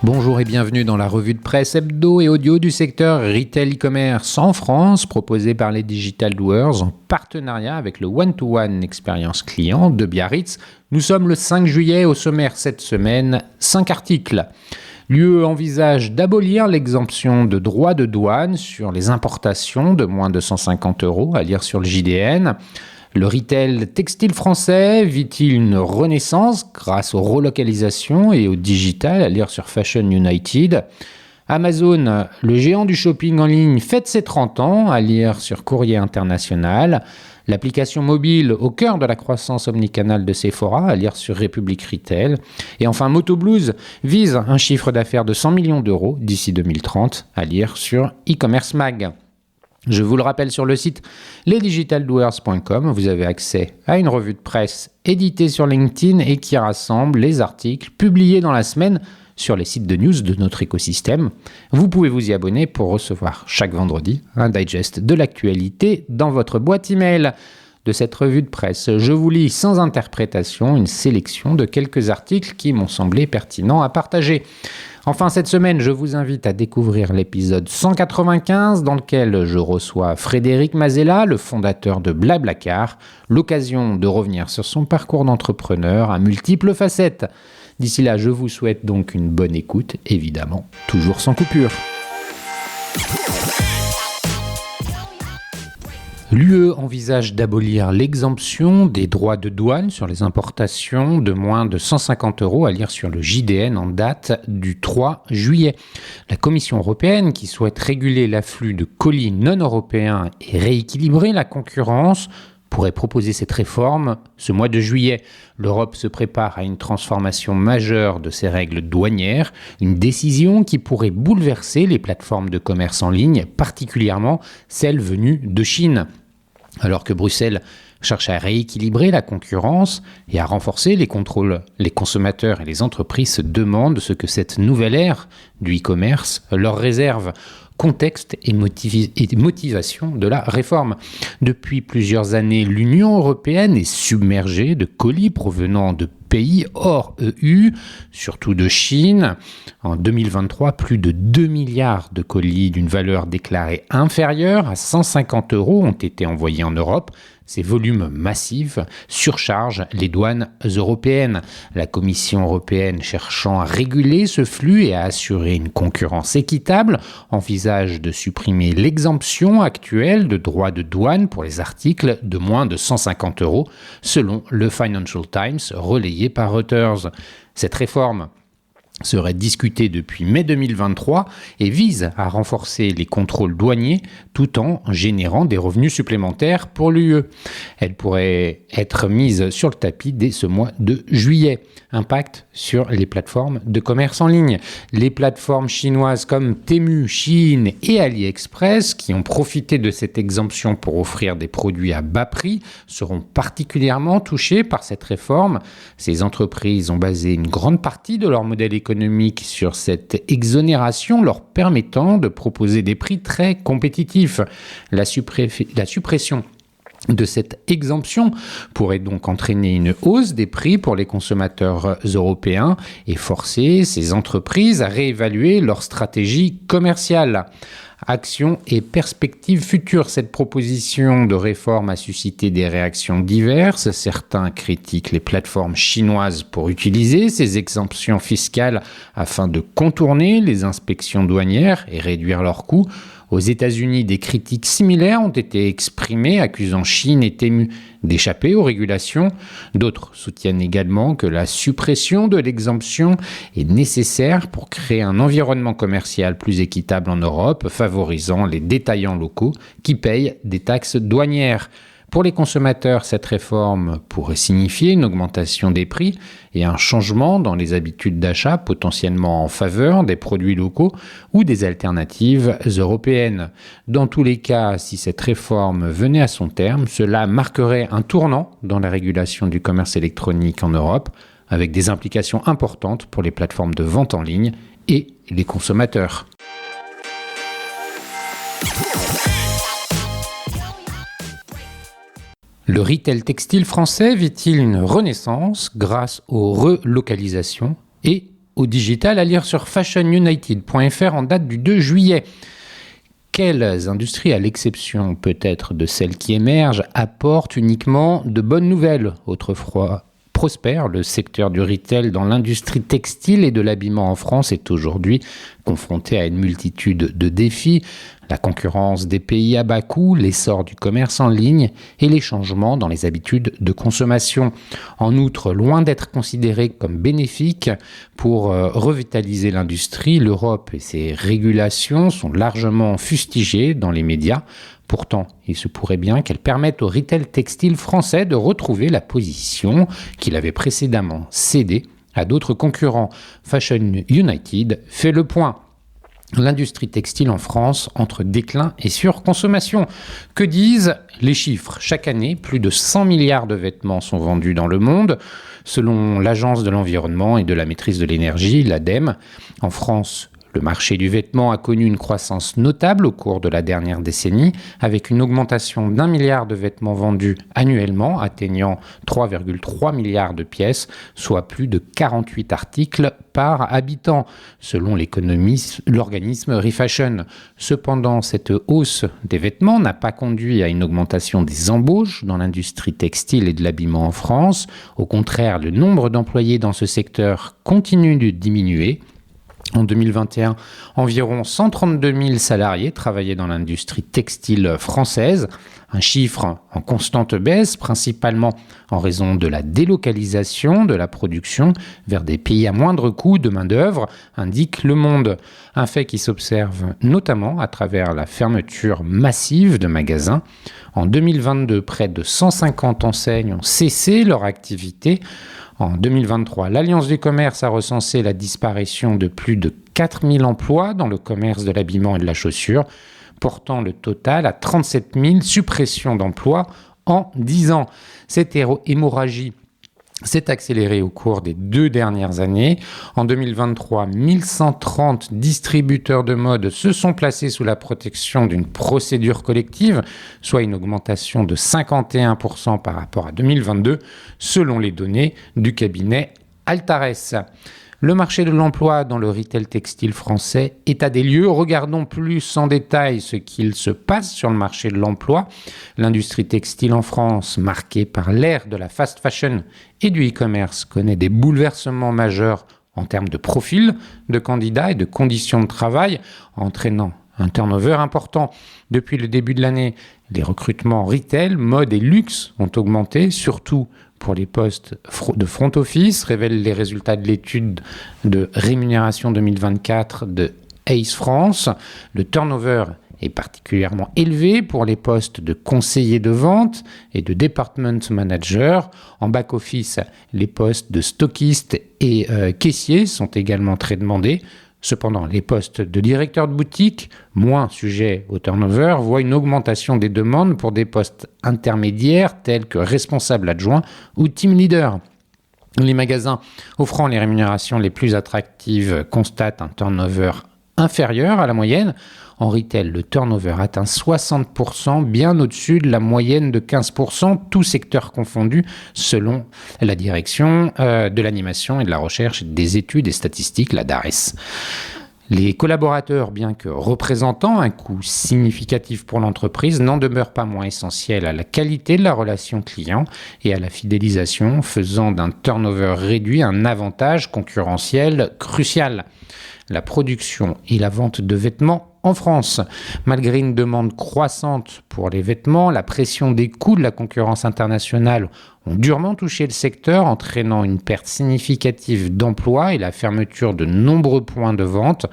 Bonjour et bienvenue dans la revue de presse hebdo et audio du secteur retail e-commerce en France, proposée par les Digital Doers en partenariat avec le One-to-One expérience client de Biarritz. Nous sommes le 5 juillet, au sommaire cette semaine, 5 articles. L'UE envisage d'abolir l'exemption de droits de douane sur les importations de moins de 150 €, à lire sur le JDN. Le retail textile français vit-il une renaissance grâce aux relocalisations et au digital, à lire sur Fashion United. Amazon, le géant du shopping en ligne, fête ses 30 ans, à lire sur Courrier International. L'application mobile au cœur de la croissance omnicanale de Sephora, à lire sur République Retail. Et enfin, Motoblues vise un chiffre d'affaires de 100 millions d'euros d'ici 2030, à lire sur e-commerce mag. Je vous le rappelle, sur le site lesdigitaldoers.com, vous avez accès à une revue de presse éditée sur LinkedIn et qui rassemble les articles publiés dans la semaine sur les sites de news de notre écosystème. Vous pouvez vous y abonner pour recevoir chaque vendredi un digest de l'actualité dans votre boîte email. De cette revue de presse, je vous lis sans interprétation une sélection de quelques articles qui m'ont semblé pertinents à partager. Enfin, cette semaine, je vous invite à découvrir l'épisode 195 dans lequel je reçois Frédéric Mazella, le fondateur de Blablacar, l'occasion de revenir sur son parcours d'entrepreneur à multiples facettes. D'ici là, je vous souhaite donc une bonne écoute, évidemment, toujours sans coupure. L'UE envisage d'abolir l'exemption des droits de douane sur les importations de moins de 150 €, à lire sur le JDN en date du 3 juillet. La Commission européenne, qui souhaite réguler l'afflux de colis non européens et rééquilibrer la concurrence, pourrait proposer cette réforme ce mois de juillet. L'Europe se prépare à une transformation majeure de ses règles douanières, une décision qui pourrait bouleverser les plateformes de commerce en ligne, particulièrement celles venues de Chine. Alors que Bruxelles cherche à rééquilibrer la concurrence et à renforcer les contrôles, les consommateurs et les entreprises se demandent ce que cette nouvelle ère du e-commerce leur réserve. Contexte et motivation de la réforme. Depuis plusieurs années, l'Union européenne est submergée de colis provenant de pays hors EU, surtout de Chine. En 2023, plus de 2 milliards de colis d'une valeur déclarée inférieure à 150 € ont été envoyés en Europe. Ces volumes massifs surchargent les douanes européennes. La Commission européenne, cherchant à réguler ce flux et à assurer une concurrence équitable, envisage de supprimer l'exemption actuelle de droits de douane pour les articles de moins de 150 €, selon le Financial Times, relayé par Reuters. Cette réforme serait discutée depuis mai 2023 et vise à renforcer les contrôles douaniers tout en générant des revenus supplémentaires pour l'UE. Elle pourrait être mise sur le tapis dès ce mois de juillet. Impact sur les plateformes de commerce en ligne. Les plateformes chinoises comme Temu, Shein et AliExpress, qui ont profité de cette exemption pour offrir des produits à bas prix, seront particulièrement touchées par cette réforme. Ces entreprises ont basé une grande partie de leur modèle économique sur cette exonération, leur permettant de proposer des prix très compétitifs. La suppression de cette exemption pourrait donc entraîner une hausse des prix pour les consommateurs européens et forcer ces entreprises à réévaluer leur stratégie commerciale. Actions et perspectives futures. Cette proposition de réforme a suscité des réactions diverses. Certains critiquent les plateformes chinoises pour utiliser ces exemptions fiscales afin de contourner les inspections douanières et réduire leurs coûts. Aux États-Unis, des critiques similaires ont été exprimées, accusant Chine et Temu d'échapper aux régulations. D'autres soutiennent également que la suppression de l'exemption est nécessaire pour créer un environnement commercial plus équitable en Europe, favorisant les détaillants locaux qui payent des taxes douanières. Pour les consommateurs, cette réforme pourrait signifier une augmentation des prix et un changement dans les habitudes d'achat, potentiellement en faveur des produits locaux ou des alternatives européennes. Dans tous les cas, si cette réforme venait à son terme, cela marquerait un tournant dans la régulation du commerce électronique en Europe, avec des implications importantes pour les plateformes de vente en ligne et les consommateurs. Le retail textile français vit-il une renaissance grâce aux relocalisations et au digital, à lire sur fashionunited.fr en date du 2 juillet. Quelles industries, à l'exception peut-être de celles qui émergent, apportent uniquement de bonnes nouvelles? Autrefois prospère, le secteur du retail dans l'industrie textile et de l'habillement en France est aujourd'hui confronté à une multitude de défis. La concurrence des pays à bas coût, l'essor du commerce en ligne et les changements dans les habitudes de consommation. En outre, loin d'être considéré comme bénéfique pour revitaliser l'industrie, l'Europe et ses régulations sont largement fustigées dans les médias. Pourtant, il se pourrait bien qu'elles permettent au retail textile français de retrouver la position qu'il avait précédemment cédée à d'autres concurrents. Fashion United fait le point. L'industrie textile en France entre déclin et surconsommation. Que disent les chiffres? Chaque année, plus de 100 milliards de vêtements sont vendus dans le monde. Selon l'Agence de l'environnement et de la maîtrise de l'énergie, l'ADEME, en France, le marché du vêtement a connu une croissance notable au cours de la dernière décennie, avec une augmentation d'1 milliard de vêtements vendus annuellement, atteignant 3,3 milliards de pièces, soit plus de 48 articles par habitant, selon l'organisme Refashion. Cependant, cette hausse des vêtements n'a pas conduit à une augmentation des embauches dans l'industrie textile et de l'habillement en France. Au contraire, le nombre d'employés dans ce secteur continue de diminuer. En 2021, environ 132 000 salariés travaillaient dans l'industrie textile française, un chiffre en constante baisse, principalement en raison de la délocalisation de la production vers des pays à moindre coût de main-d'œuvre, indique Le Monde. Un fait qui s'observe notamment à travers la fermeture massive de magasins. En 2022, près de 150 enseignes ont cessé leur activité. En 2023, l'Alliance du commerce a recensé la disparition de plus de 4000 emplois dans le commerce de l'habillement et de la chaussure, portant le total à 37 000 suppressions d'emplois en 10 ans. Cette hémorragie s'est accélérée au cours des 2 dernières années. En 2023, 1130 distributeurs de mode se sont placés sous la protection d'une procédure collective, soit une augmentation de 51% par rapport à 2022, selon les données du cabinet Altares. Le marché de l'emploi dans le retail textile français est à des lieux. Regardons plus en détail ce qu'il se passe sur le marché de l'emploi. L'industrie textile en France, marquée par l'ère de la fast fashion et du e-commerce, connaît des bouleversements majeurs en termes de profil de candidats et de conditions de travail, entraînant un turnover important. Depuis le début de l'année, les recrutements retail, mode et luxe ont augmenté, surtout pour les postes de front office, révèlent les résultats de l'étude de rémunération 2024 de ACE France. Le turnover est particulièrement élevé pour les postes de conseiller de vente et de department manager. En back-office, les postes de stockiste et caissier sont également très demandés. Cependant, les postes de directeur de boutique, moins sujets au turnover, voient une augmentation des demandes pour des postes intermédiaires tels que responsable adjoint ou team leader. Les magasins offrant les rémunérations les plus attractives constatent un turnover inférieur à la moyenne. En retail, le turnover atteint 60%, bien au-dessus de la moyenne de 15%, tous secteurs confondus, selon la direction de l'animation et de la recherche, des études et statistiques, la DARES. Les collaborateurs, bien que représentant un coût significatif pour l'entreprise, n'en demeurent pas moins essentiels à la qualité de la relation client et à la fidélisation, faisant d'un turnover réduit un avantage concurrentiel crucial. La production et la vente de vêtements en France. Malgré une demande croissante pour les vêtements, la pression des coûts de la concurrence internationale ont durement touché le secteur, entraînant une perte significative d'emplois et la fermeture de nombreux points de vente.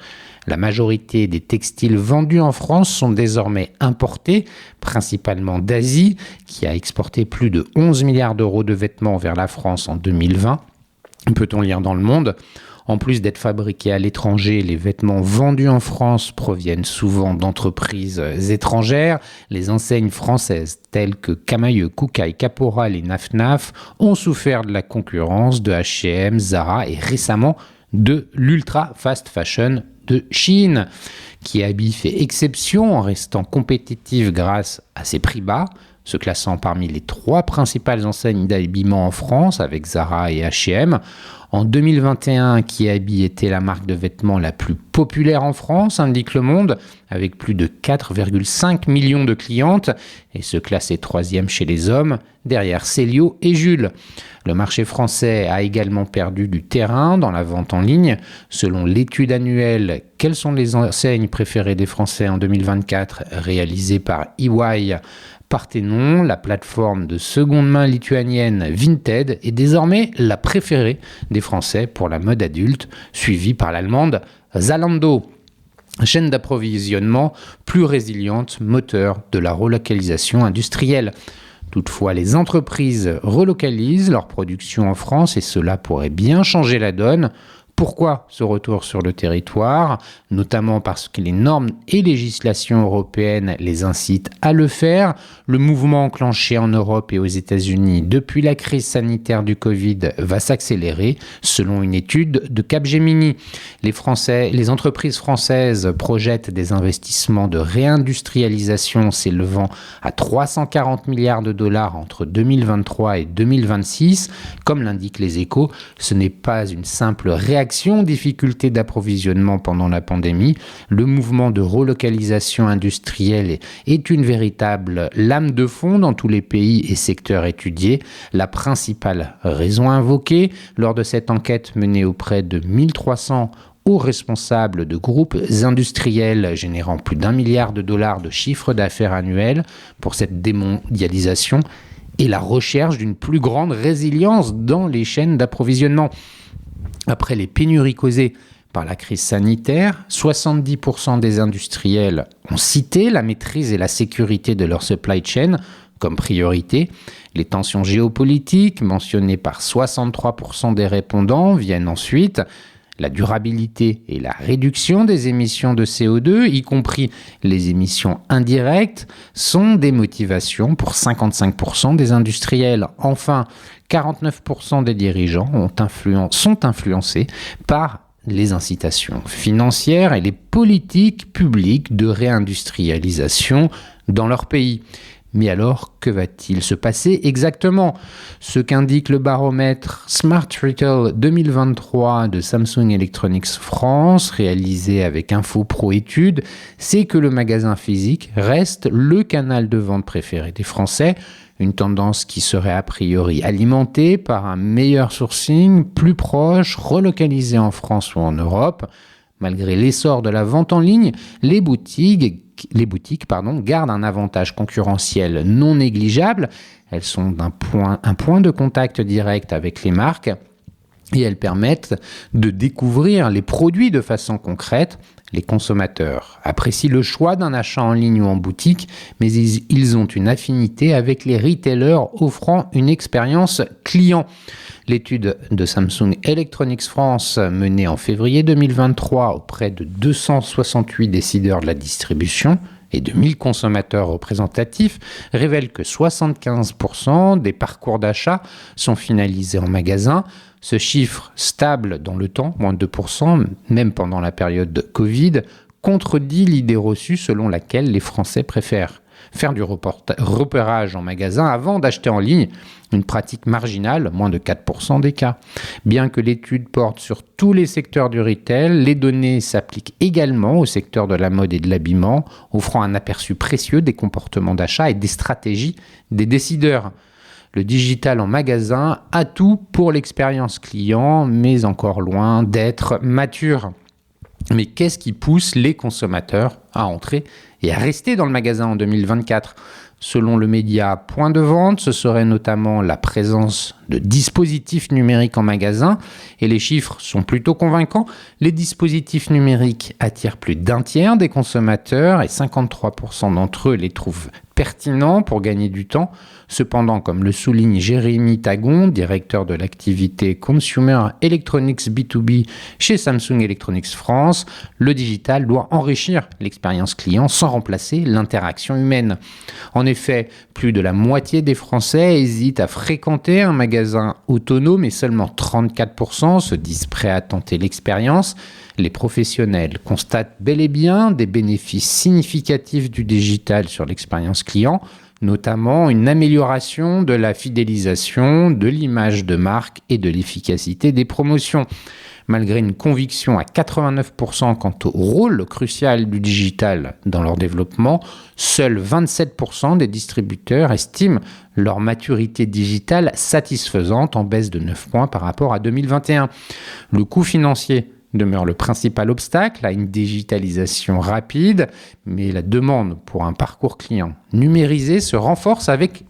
La majorité des textiles vendus en France sont désormais importés, principalement d'Asie, qui a exporté plus de 11 milliards d'euros de vêtements vers la France en 2020. Peut-on lire dans Le Monde ? En plus d'être fabriqués à l'étranger, les vêtements vendus en France proviennent souvent d'entreprises étrangères. Les enseignes françaises telles que Camaïeu, Koukaï, Caporal et Naf ont souffert de la concurrence de H&M, Zara et récemment de l'ultra fast fashion de Chine. Kiabi fait exception en restant compétitif grâce à ses prix bas, se classant parmi les 3 principales enseignes d'habillement en France avec Zara et H&M. En 2021, Kiabi était la marque de vêtements la plus populaire en France, indique Le Monde, avec plus de 4,5 millions de clientes et se classait 3e chez les hommes, derrière Célio et Jules. Le marché français a également perdu du terrain dans la vente en ligne. Selon l'étude annuelle « Quelles sont les enseignes préférées des Français en 2024 ?» réalisée par EY, Parthénon, la plateforme de seconde main lituanienne Vinted, est désormais la préférée des Français pour la mode adulte, suivie par l'allemande Zalando. Chaîne d'approvisionnement plus résiliente, moteur de la relocalisation industrielle. Toutefois, les entreprises relocalisent leur production en France et cela pourrait bien changer la donne. Pourquoi ce retour sur le territoire ? Notamment parce que les normes et législations européennes les incitent à le faire. Le mouvement enclenché en Europe et aux États-Unis depuis la crise sanitaire du Covid va s'accélérer, selon une étude de Capgemini. Les entreprises françaises projettent des investissements de réindustrialisation s'élevant à 340 milliards de dollars entre 2023 et 2026. Comme l'indiquent les Échos, ce n'est pas une simple réaction aux difficultés d'approvisionnement pendant la pandémie. Le mouvement de relocalisation industrielle est une véritable lame de fond dans tous les pays et secteurs étudiés. La principale raison invoquée lors de cette enquête menée auprès de 1300 hauts responsables de groupes industriels générant plus d'1 milliard de dollars de chiffre d'affaires annuel pour cette démondialisation et la recherche d'une plus grande résilience dans les chaînes d'approvisionnement. Après les pénuries causées par la crise sanitaire, 70% des industriels ont cité la maîtrise et la sécurité de leur supply chain comme priorité. Les tensions géopolitiques, mentionnées par 63% des répondants, viennent ensuite. La durabilité et la réduction des émissions de CO2, y compris les émissions indirectes, sont des motivations pour 55% des industriels. Enfin, 49% des dirigeants sont influencés par les incitations financières et les politiques publiques de réindustrialisation dans leur pays. Mais alors, que va-t-il se passer exactement ? Ce qu'indique le baromètre Smart Retail 2023 de Samsung Electronics France, réalisé avec Info Pro Études, c'est que le magasin physique reste le canal de vente préféré des Français, une tendance qui serait a priori alimentée par un meilleur sourcing, plus proche, relocalisé en France ou en Europe. Malgré l'essor de la vente en ligne, les boutiques gardent un avantage concurrentiel non négligeable. Elles sont un point de contact direct avec les marques et elles permettent de découvrir les produits de façon concrète. Les consommateurs apprécient le choix d'un achat en ligne ou en boutique, mais ils ont une affinité avec les retailers offrant une expérience client. L'étude de Samsung Electronics France, menée en février 2023 auprès de 268 décideurs de la distribution et de 1000 consommateurs représentatifs, révèle que 75% des parcours d'achat sont finalisés en magasin. Ce chiffre, stable dans le temps, moins de 2%, même pendant la période de Covid, contredit l'idée reçue selon laquelle les Français préfèrent faire du repérage en magasin avant d'acheter en ligne, une pratique marginale, moins de 4% des cas. Bien que l'étude porte sur tous les secteurs du retail, les données s'appliquent également au secteur de la mode et de l'habillement, offrant un aperçu précieux des comportements d'achat et des stratégies des décideurs. Le digital en magasin a tout pour l'expérience client, mais encore loin d'être mature. Mais qu'est-ce qui pousse les consommateurs à entrer et à rester dans le magasin en 2024 ? Selon le média Point de Vente, ce serait notamment la présence de dispositifs numériques en magasin et les chiffres sont plutôt convaincants. Les dispositifs numériques attirent plus d'un tiers des consommateurs et 53% d'entre eux les trouvent pertinents pour gagner du temps. Cependant, comme le souligne Jérémy Tagon, directeur de l'activité Consumer Electronics B2B chez Samsung Electronics France, le digital doit enrichir l'expérience client sans sans remplacer l'interaction humaine. En effet, plus de la moitié des Français hésitent à fréquenter un magasin autonome et seulement 34% se disent prêts à tenter l'expérience. Les professionnels constatent bel et bien des bénéfices significatifs du digital sur l'expérience client, notamment une amélioration de la fidélisation, de l'image de marque et de l'efficacité des promotions. Malgré une conviction à 89% quant au rôle crucial du digital dans leur développement, seuls 27% des distributeurs estiment leur maturité digitale satisfaisante, en baisse de 9 points par rapport à 2021. Le coût financier demeure le principal obstacle à une digitalisation rapide, mais la demande pour un parcours client numérisé se renforce avec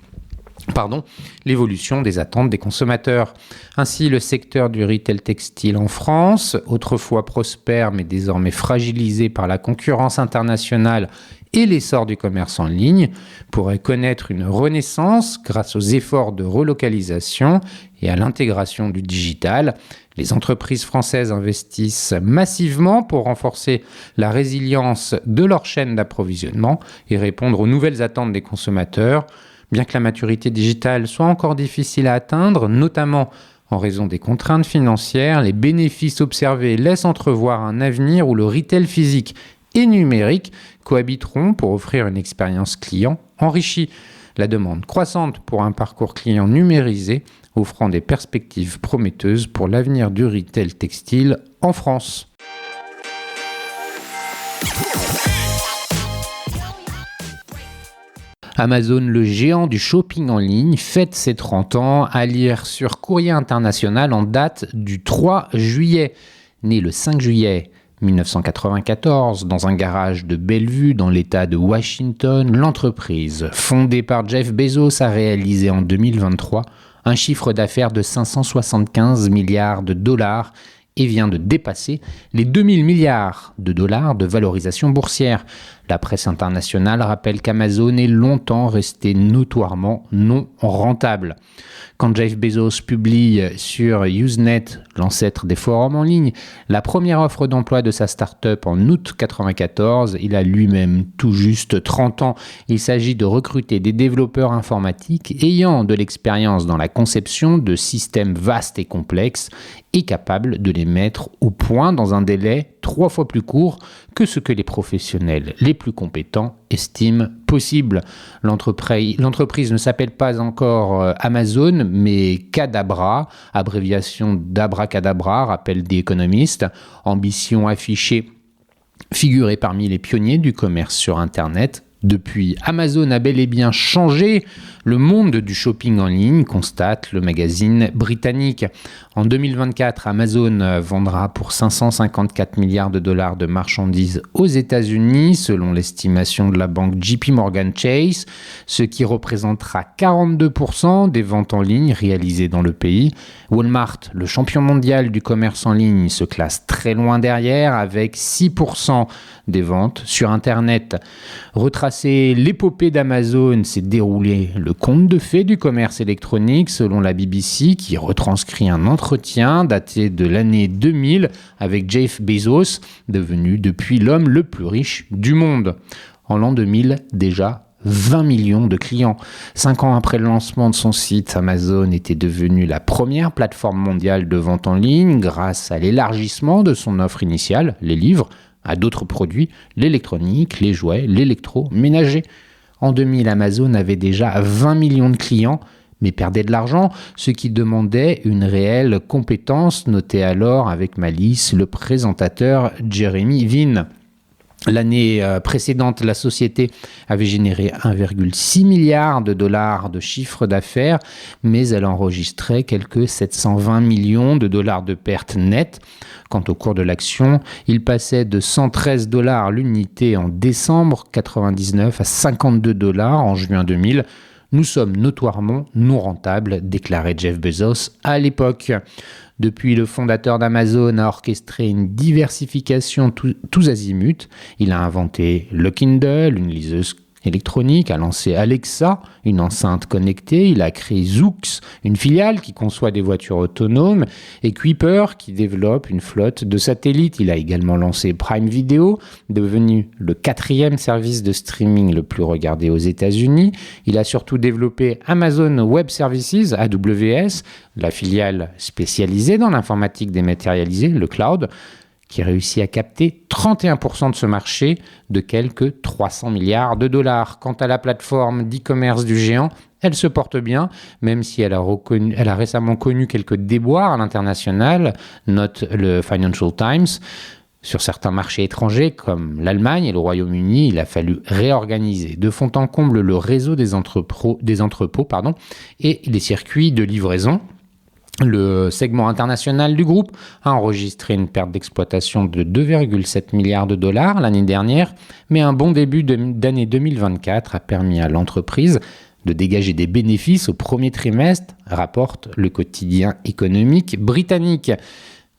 l'évolution des attentes des consommateurs. Ainsi, le secteur du retail textile en France, autrefois prospère mais désormais fragilisé par la concurrence internationale et l'essor du commerce en ligne, pourrait connaître une renaissance grâce aux efforts de relocalisation et à l'intégration du digital. Les entreprises françaises investissent massivement pour renforcer la résilience de leur chaîne d'approvisionnement et répondre aux nouvelles attentes des consommateurs. Bien que la maturité digitale soit encore difficile à atteindre, notamment en raison des contraintes financières, les bénéfices observés laissent entrevoir un avenir où le retail physique et numérique cohabiteront pour offrir une expérience client enrichie. La demande croissante pour un parcours client numérisé offrant des perspectives prometteuses pour l'avenir du retail textile en France. Amazon, le géant du shopping en ligne, fête ses 30 ans, à lire sur Courrier International en date du 3 juillet. Né le 5 juillet 1994, dans un garage de Bellevue dans l'État de Washington, l'entreprise, fondée par Jeff Bezos, a réalisé en 2023 un chiffre d'affaires de 575 milliards de dollars et vient de dépasser les 2000 milliards de dollars de valorisation boursière. La presse internationale rappelle qu'Amazon est longtemps resté notoirement non rentable. Quand Jeff Bezos publie sur Usenet, l'ancêtre des forums en ligne, la première offre d'emploi de sa start-up en août 1994, il a lui-même tout juste 30 ans. Il s'agit de recruter des développeurs informatiques ayant de l'expérience dans la conception de systèmes vastes et complexes et capables de les mettre au point dans un délai 3 fois plus court que ce que les professionnels les plus compétents estiment possible. L'entreprise ne s'appelle pas encore Amazon, mais Cadabra, abréviation d'Abracadabra, rappelle The Economist. Ambition affichée, figurer parmi les pionniers du commerce sur Internet. Depuis, Amazon a bel et bien changé le monde du shopping en ligne, constate le magazine britannique. En 2024, Amazon vendra pour 554 milliards de dollars de marchandises aux États-Unis, selon l'estimation de la banque JP Morgan Chase, ce qui représentera 42% des ventes en ligne réalisées dans le pays. Walmart, le champion mondial du commerce en ligne, se classe très loin derrière avec 6% des ventes sur Internet. Retracer l'épopée d'Amazon, s'est déroulé le conte de fées du commerce électronique selon la BBC qui retranscrit un entretien daté de l'année 2000 avec Jeff Bezos, devenu depuis l'homme le plus riche du monde. En l'an 2000, déjà 20 millions de clients. 5 ans après le lancement de son site, Amazon était devenue la première plateforme mondiale de vente en ligne grâce à l'élargissement de son offre initiale, les livres, à d'autres produits, l'électronique, les jouets, l'électroménager. En 2000, Amazon avait déjà 20 millions de clients, mais perdait de l'argent, ce qui demandait une réelle compétence, notait alors avec malice le présentateur Jeremy Vine. L'année précédente, la société avait généré 1,6 milliard de dollars de chiffre d'affaires, mais elle enregistrait quelques 720 millions de dollars de pertes nettes. Quant au cours de l'action, il passait de 113 dollars l'unité en décembre 1999 à 52 dollars en juin 2000. Nous sommes notoirement non rentables, déclarait Jeff Bezos à l'époque. Depuis, le fondateur d'Amazon a orchestré une diversification tous azimuts. Il a inventé le Kindle, une liseuse électronique, a lancé Alexa, une enceinte connectée. Il a créé Zoox, une filiale qui conçoit des voitures autonomes, et Kuiper, qui développe une flotte de satellites. Il a également lancé Prime Video, devenu le 4e service de streaming le plus regardé aux États-Unis. Il a surtout développé Amazon Web Services, AWS, la filiale spécialisée dans l'informatique dématérialisée, le cloud, qui réussit à capter 31% de ce marché de quelques 300 milliards de dollars. Quant à la plateforme d'e-commerce du géant, elle se porte bien, même si elle a récemment connu quelques déboires à l'international, note le Financial Times. Sur certains marchés étrangers, comme l'Allemagne et le Royaume-Uni, il a fallu réorganiser de fond en comble le réseau des entrepôts et des circuits de livraison. Le segment international du groupe a enregistré une perte d'exploitation de 2,7 milliards de dollars l'année dernière, mais un bon début d'année 2024 a permis à l'entreprise de dégager des bénéfices au premier trimestre, rapporte le quotidien économique britannique.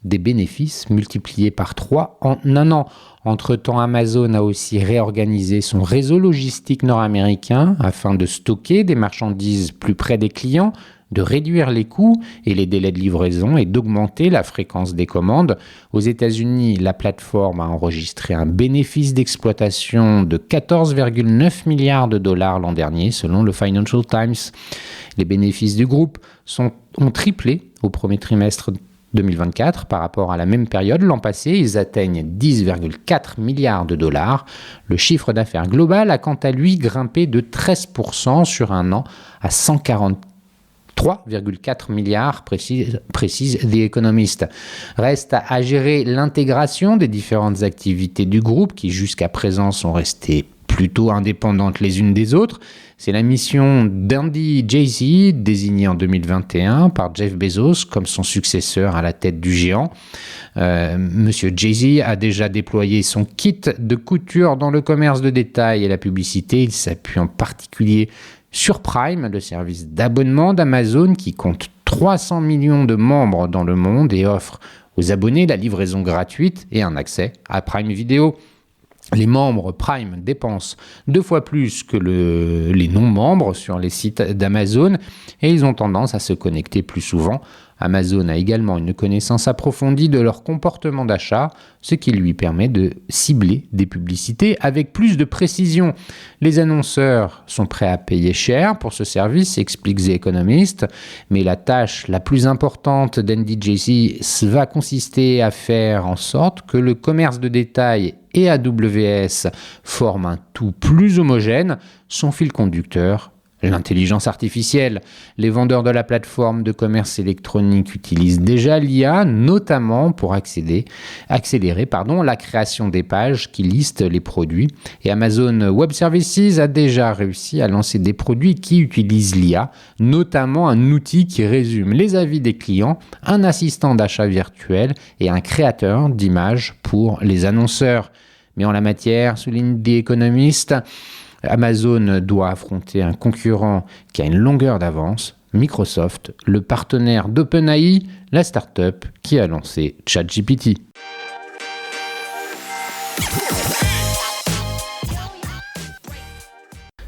Des bénéfices multipliés par 3 en un an. Entre-temps, Amazon a aussi réorganisé son réseau logistique nord-américain afin de stocker des marchandises plus près des clients, de réduire les coûts et les délais de livraison et d'augmenter la fréquence des commandes. Aux États-Unis, la plateforme a enregistré un bénéfice d'exploitation de 14,9 milliards de dollars l'an dernier, selon le Financial Times. Les bénéfices du groupe ont triplé au premier trimestre 2024 par rapport à la même période l'an passé. Ils atteignent 10,4 milliards de dollars. Le chiffre d'affaires global a quant à lui grimpé de 13% sur un an à 143,4 milliards, précise The Economist. Reste à gérer l'intégration des différentes activités du groupe qui jusqu'à présent sont restées plutôt indépendantes les unes des autres. C'est la mission d'Andy Jassy, désigné en 2021 par Jeff Bezos comme son successeur à la tête du géant. Monsieur Jassy a déjà déployé son kit de couture dans le commerce de détail et la publicité. Il s'appuie en particulier sur Prime, le service d'abonnement d'Amazon qui compte 300 millions de membres dans le monde et offre aux abonnés la livraison gratuite et un accès à Prime Video. Les membres Prime dépensent 2 fois plus que les non-membres sur les sites d'Amazon et ils ont tendance à se connecter plus souvent. Amazon a également une connaissance approfondie de leur comportement d'achat, ce qui lui permet de cibler des publicités avec plus de précision. Les annonceurs sont prêts à payer cher pour ce service, explique The Economist, mais la tâche la plus importante d'Andy Jassy va consister à faire en sorte que le commerce de détail et AWS forment un tout plus homogène. Son fil conducteur, l'intelligence artificielle. Les vendeurs de la plateforme de commerce électronique utilisent déjà l'IA, notamment pour accélérer la création des pages qui listent les produits. Et Amazon Web Services a déjà réussi à lancer des produits qui utilisent l'IA, notamment un outil qui résume les avis des clients, un assistant d'achat virtuel et un créateur d'images pour les annonceurs. Mais en la matière, souligne The Economist, Amazon doit affronter un concurrent qui a une longueur d'avance, Microsoft, le partenaire d'OpenAI, la start-up qui a lancé ChatGPT.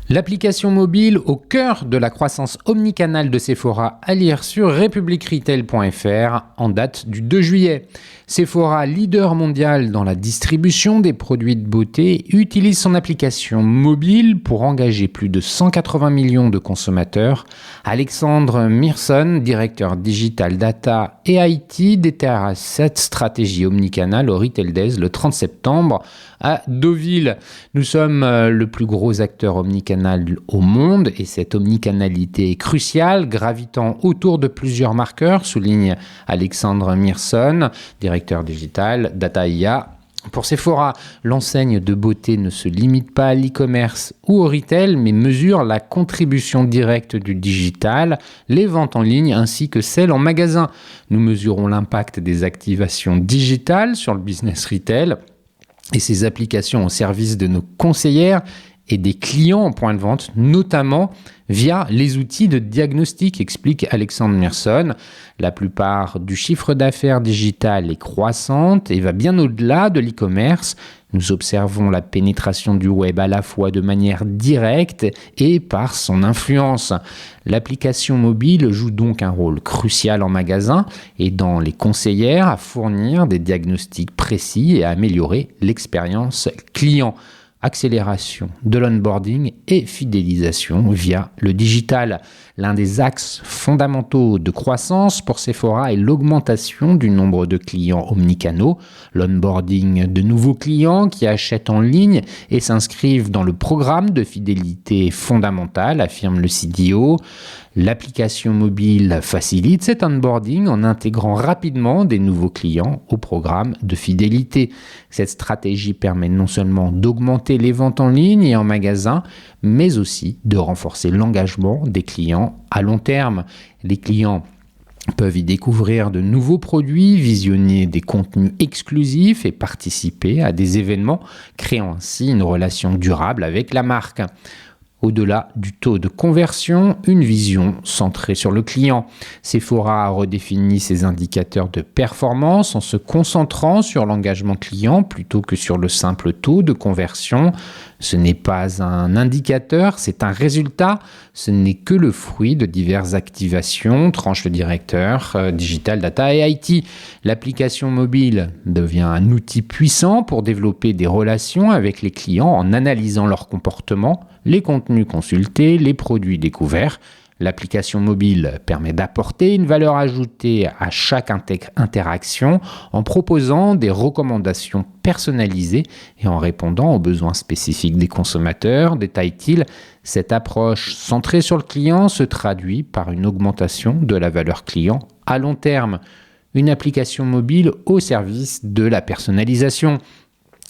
L'application mobile au cœur de la croissance omnicanale de Sephora, à lire sur republicretail.fr en date du 2 juillet. Sephora, leader mondial dans la distribution des produits de beauté, utilise son application mobile pour engager plus de 180 millions de consommateurs. Alexandre Myrson, directeur digital data et IT, déterre cette stratégie omnicanale au Retail Days le 30 septembre à Deauville. Nous sommes le plus gros acteur omnicanal au monde et cette omnicanalité est cruciale, gravitant autour de plusieurs marqueurs, souligne Alexandre Myrson, directeur digital, Data IA. Pour Sephora, l'enseigne de beauté ne se limite pas à l'e-commerce ou au retail, mais mesure la contribution directe du digital, les ventes en ligne ainsi que celles en magasin. Nous mesurons l'impact des activations digitales sur le business retail et ses applications au service de nos conseillères et des clients en point de vente, notamment via les outils de diagnostic, explique Alexandre Myrson. La plupart du chiffre d'affaires digital est croissante et va bien au-delà de l'e-commerce. Nous observons la pénétration du web à la fois de manière directe et par son influence. L'application mobile joue donc un rôle crucial en magasin, aidant les conseillères à fournir des diagnostics précis et à améliorer l'expérience client. Accélération de l'onboarding et fidélisation via le digital. L'un des axes fondamentaux de croissance pour Sephora est l'augmentation du nombre de clients omnicanaux, l'onboarding de nouveaux clients qui achètent en ligne et s'inscrivent dans le programme de fidélité fondamentale, affirme le CDO. L'application mobile facilite cet onboarding en intégrant rapidement des nouveaux clients au programme de fidélité. Cette stratégie permet non seulement d'augmenter les ventes en ligne et en magasin, mais aussi de renforcer l'engagement des clients à long terme. Les clients peuvent y découvrir de nouveaux produits, visionner des contenus exclusifs et participer à des événements, créant ainsi une relation durable avec la marque. Au-delà du taux de conversion, une vision centrée sur le client. Sephora a redéfini ses indicateurs de performance en se concentrant sur l'engagement client plutôt que sur le simple taux de conversion. Ce n'est pas un indicateur, c'est un résultat. Ce n'est que le fruit de diverses activations, tranche le directeur, Digital Data et IT. L'application mobile devient un outil puissant pour développer des relations avec les clients en analysant leur comportement, les contenus consultés, les produits découverts. L'application mobile permet d'apporter une valeur ajoutée à chaque interaction en proposant des recommandations personnalisées et en répondant aux besoins spécifiques des consommateurs, détaille-t-il. Cette approche centrée sur le client se traduit par une augmentation de la valeur client à long terme. Une application mobile au service de la personnalisation.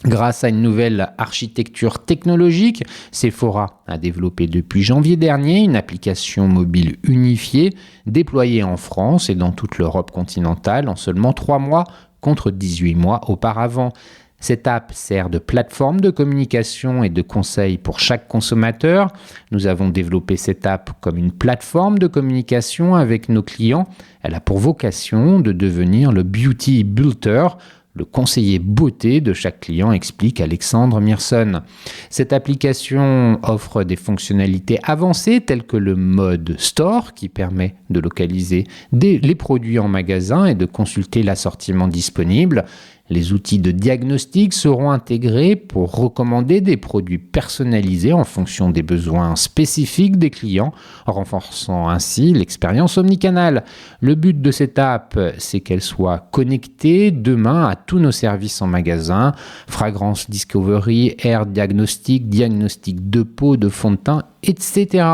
Grâce à une nouvelle architecture technologique, Sephora a développé depuis janvier dernier une application mobile unifiée déployée en France et dans toute l'Europe continentale en seulement 3 mois contre 18 mois auparavant. Cette app sert de plateforme de communication et de conseil pour chaque consommateur. Nous avons développé cette app comme une plateforme de communication avec nos clients. Elle a pour vocation de devenir le beauty builder, le conseiller beauté de chaque client, explique Alexandre Myrson. Cette application offre des fonctionnalités avancées telles que le mode Store qui permet de localiser les produits en magasin et de consulter l'assortiment disponible. Les outils de diagnostic seront intégrés pour recommander des produits personnalisés en fonction des besoins spécifiques des clients, renforçant ainsi l'expérience omnicanale. Le but de cette app, c'est qu'elle soit connectée demain à tous nos services en magasin, fragrance discovery, air diagnostic, diagnostic de peau, de fond de teint, etc.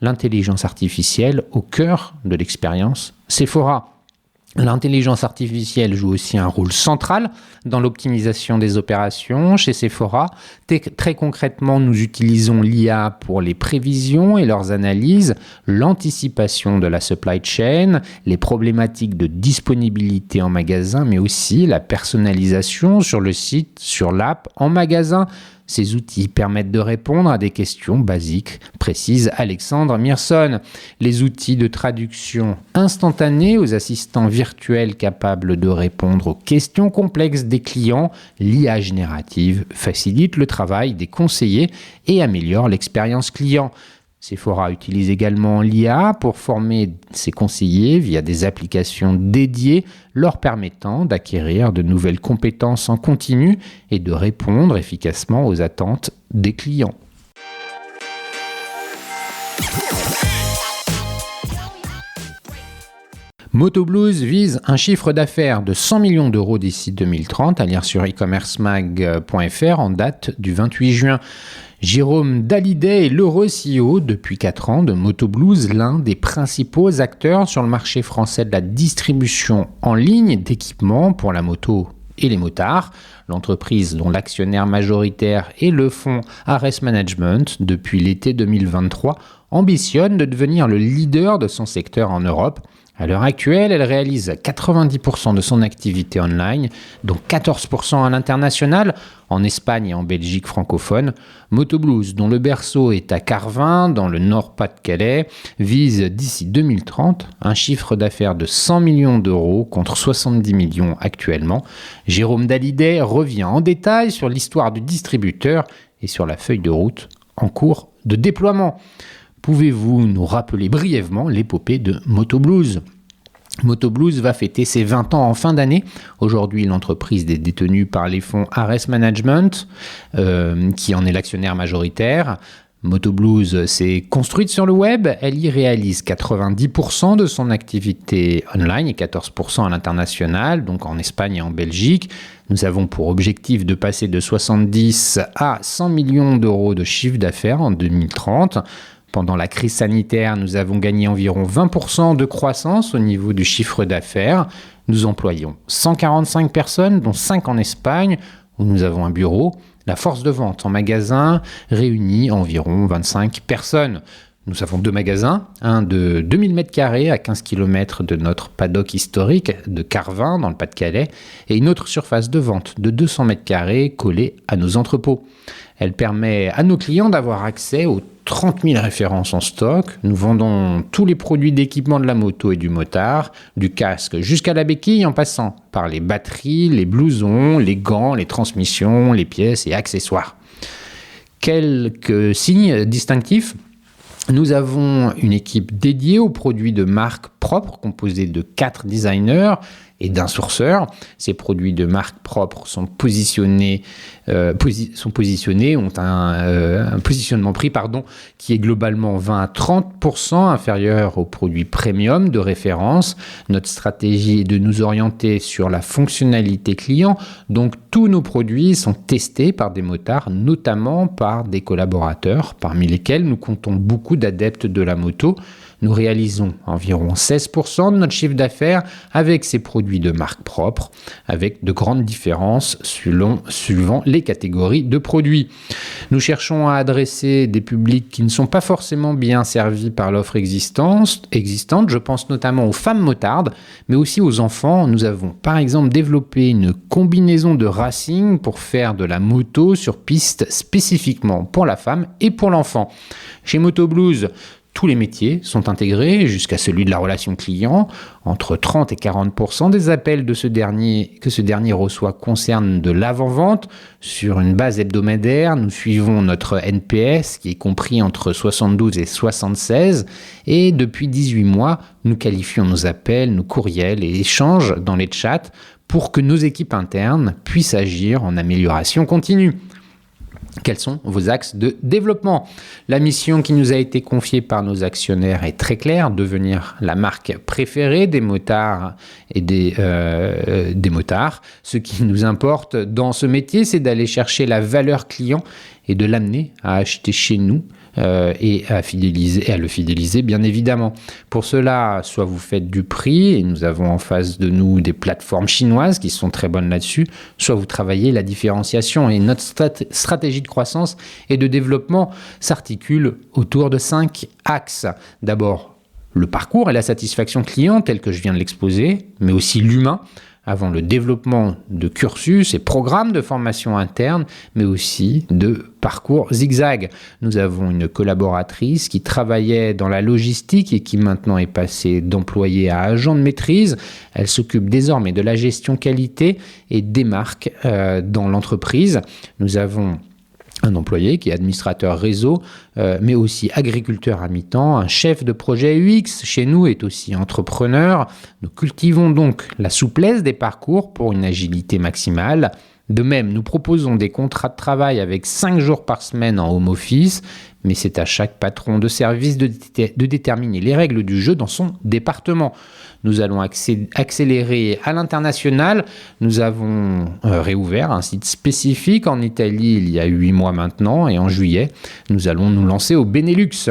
L'intelligence artificielle au cœur de l'expérience Sephora. L'intelligence artificielle joue aussi un rôle central dans l'optimisation des opérations chez Sephora. Très concrètement, nous utilisons l'IA pour les prévisions et leurs analyses, l'anticipation de la supply chain, les problématiques de disponibilité en magasin, mais aussi la personnalisation sur le site, sur l'app, en magasin. Ces outils permettent de répondre à des questions basiques, précise Alexandre Myrson. Les outils de traduction instantanée aux assistants virtuels capables de répondre aux questions complexes des clients, l'IA générative facilite le travail des conseillers et améliore l'expérience client. Sephora utilise également l'IA pour former ses conseillers via des applications dédiées leur permettant d'acquérir de nouvelles compétences en continu et de répondre efficacement aux attentes des clients. Motoblues vise un chiffre d'affaires de 100 millions d'euros d'ici 2030, à lire sur e-commercemag.fr en date du 28 juin. Jérôme Dallidet est l'heureux CEO depuis 4 ans de Motoblues, l'un des principaux acteurs sur le marché français de la distribution en ligne d'équipements pour la moto et les motards. L'entreprise, dont l'actionnaire majoritaire est le fonds Ares Management depuis l'été 2023, ambitionne de devenir le leader de son secteur en Europe. À l'heure actuelle, elle réalise 90% de son activité online, dont 14% à l'international, en Espagne et en Belgique francophone. Motoblues, dont le berceau est à Carvin, dans le Nord-Pas-de-Calais, vise d'ici 2030 un chiffre d'affaires de 100 millions d'euros contre 70 millions actuellement. Jérôme Dallidet revient en détail sur l'histoire du distributeur et sur la feuille de route en cours de déploiement. Pouvez-vous nous rappeler brièvement l'épopée de Motoblues ? Motoblues va fêter ses 20 ans en fin d'année. Aujourd'hui, l'entreprise est détenue par les fonds Ares Management, qui en est l'actionnaire majoritaire. Motoblues s'est construite sur le web. Elle y réalise 90% de son activité online et 14% à l'international, donc en Espagne et en Belgique. Nous avons pour objectif de passer de 70 à 100 millions d'euros de chiffre d'affaires en 2030. Pendant la crise sanitaire, nous avons gagné environ 20% de croissance au niveau du chiffre d'affaires. Nous employons 145 personnes, dont 5 en Espagne, où nous avons un bureau. La force de vente en magasin réunit environ 25 personnes. Nous avons 2 magasins, un de 2000 m² à 15 km de notre paddock historique de Carvin, dans le Pas-de-Calais, et une autre surface de vente de 200 m² collée à nos entrepôts. Elle permet à nos clients d'avoir accès aux 30 000 références en stock. Nous vendons tous les produits d'équipement de la moto et du motard, du casque jusqu'à la béquille en passant par les batteries, les blousons, les gants, les transmissions, les pièces et accessoires. Quelques signes distinctifs. Nous avons une équipe dédiée aux produits de marque propre composée de 4 designers et d'un sourceur. Ces produits de marque propre sont positionnés, ont un positionnement prix qui est globalement 20 à 30% inférieur aux produits premium de référence. Notre stratégie est de nous orienter sur la fonctionnalité client, donc tous nos produits sont testés par des motards, notamment par des collaborateurs, parmi lesquels nous comptons beaucoup d'adeptes de la moto. Nous réalisons environ 16% de notre chiffre d'affaires avec ces produits de marque propre, avec de grandes différences suivant les catégories de produits. Nous cherchons à adresser des publics qui ne sont pas forcément bien servis par l'offre existante. Je pense notamment aux femmes motardes, mais aussi aux enfants. Nous avons par exemple développé une combinaison de racing pour faire de la moto sur piste spécifiquement pour la femme et pour l'enfant. Chez Motoblues, tous les métiers sont intégrés jusqu'à celui de la relation client. Entre 30 et 40% des appels que ce dernier reçoit concernent de l'avant-vente. Sur une base hebdomadaire, nous suivons notre NPS qui est compris entre 72 et 76. Et depuis 18 mois, nous qualifions nos appels, nos courriels et échanges dans les chats pour que nos équipes internes puissent agir en amélioration continue. Quels sont vos axes de développement ? La mission qui nous a été confiée par nos actionnaires est très claire, devenir la marque préférée des motards et des motards. Ce qui nous importe dans ce métier, c'est d'aller chercher la valeur client et de l'amener à acheter chez nous et à le fidéliser bien évidemment. Pour cela, soit vous faites du prix, et nous avons en face de nous des plateformes chinoises qui sont très bonnes là-dessus, soit vous travaillez la différenciation. Et notre stratégie de croissance et de développement s'articule autour de 5 axes. D'abord, le parcours et la satisfaction client tel que je viens de l'exposer, mais aussi l'humain, avant le développement de cursus et programmes de formation interne, mais aussi de parcours zigzag. Nous avons une collaboratrice qui travaillait dans la logistique et qui maintenant est passée d'employé à agent de maîtrise. Elle s'occupe désormais de la gestion qualité et des marques dans l'entreprise. Nous avons un employé qui est administrateur réseau, mais aussi agriculteur à mi-temps. Un chef de projet UX chez nous est aussi entrepreneur. Nous cultivons donc la souplesse des parcours pour une agilité maximale. De même, nous proposons des contrats de travail avec 5 jours par semaine en home office, mais c'est à chaque patron de service de déterminer les règles du jeu dans son département. Nous allons accélérer à l'international. Nous avons réouvert un site spécifique en Italie il y a 8 mois maintenant, et en juillet, nous allons nous lancer au Benelux.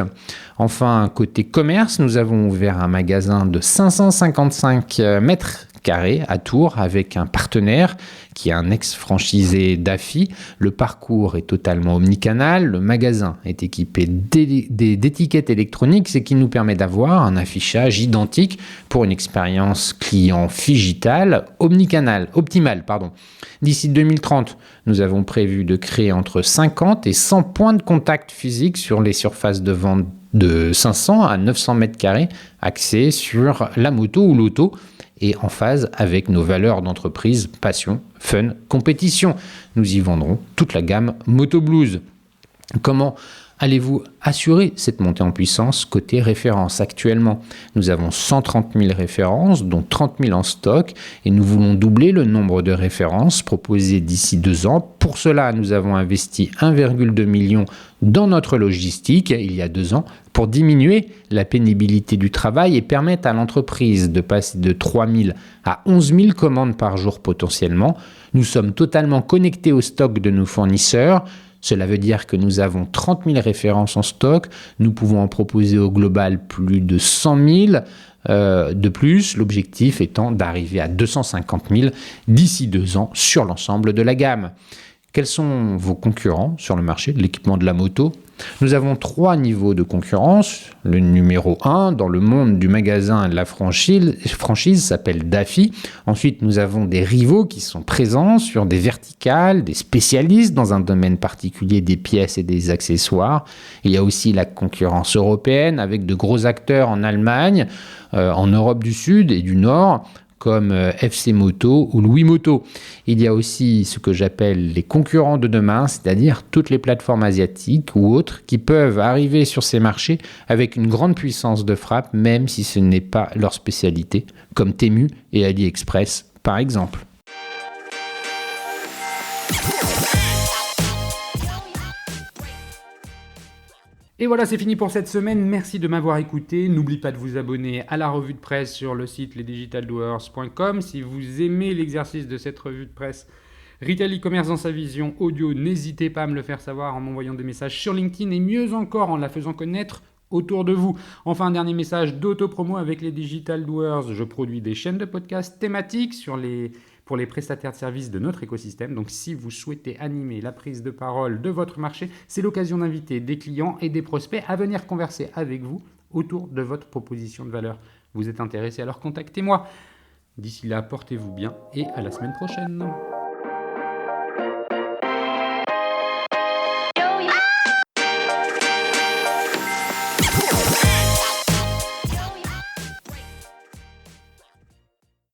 Enfin, côté commerce, nous avons ouvert un magasin de 555 mètres carrés à Tours avec un partenaire qui est un ex-franchisé d'Afi. Le parcours est totalement omnicanal. Le magasin est équipé d'étiquettes électroniques, ce qui nous permet d'avoir un affichage identique pour une expérience client digitale optimale. D'ici 2030, nous avons prévu de créer entre 50 et 100 points de contact physiques sur les surfaces de vente de 500 à 900 mètres carrés axés sur la moto ou l'auto et en phase avec nos valeurs d'entreprise, passion, fun, compétition. Nous y vendrons toute la gamme Moto Blues. Comment allez-vous assurer cette montée en puissance côté référence? Actuellement, nous avons 130 000 références, dont 30 000 en stock, et nous voulons doubler le nombre de références proposées d'ici 2 ans. Pour cela, nous avons investi 1,2 million dans notre logistique il y a 2 ans pour diminuer la pénibilité du travail et permettre à l'entreprise de passer de 3 000 à 11 000 commandes par jour potentiellement. Nous sommes totalement connectés au stock de nos fournisseurs. Cela veut dire que nous avons 30 000 références en stock. Nous pouvons en proposer au global plus de 100 000 de plus, l'objectif étant d'arriver à 250 000 d'ici 2 ans sur l'ensemble de la gamme. Quels sont vos concurrents sur le marché de l'équipement de la moto? Nous avons 3 niveaux de concurrence. Le numéro 1 dans le monde du magasin de la franchise s'appelle Daffy. Ensuite, nous avons des rivaux qui sont présents sur des verticales, des spécialistes dans un domaine particulier des pièces et des accessoires. Il y a aussi la concurrence européenne avec de gros acteurs en Allemagne, en Europe du Sud et du Nord, comme FC Moto ou Louis Moto. Il y a aussi ce que j'appelle les concurrents de demain, c'est-à-dire toutes les plateformes asiatiques ou autres qui peuvent arriver sur ces marchés avec une grande puissance de frappe, même si ce n'est pas leur spécialité, comme Temu et AliExpress par exemple. Et voilà, c'est fini pour cette semaine. Merci de m'avoir écouté. N'oubliez pas de vous abonner à la revue de presse sur le site lesdigitaldoers.com. Si vous aimez l'exercice de cette revue de presse Retail e-commerce dans sa vision audio, n'hésitez pas à me le faire savoir en m'envoyant des messages sur LinkedIn et mieux encore en la faisant connaître autour de vous. Enfin, un dernier message d'auto-promo avec les Digital Doers. Je produis des chaînes de podcasts thématiques pour les prestataires de services de notre écosystème. Donc, si vous souhaitez animer la prise de parole de votre marché, c'est l'occasion d'inviter des clients et des prospects à venir converser avec vous autour de votre proposition de valeur. Vous êtes intéressé, alors contactez-moi. D'ici là, portez-vous bien et à la semaine prochaine.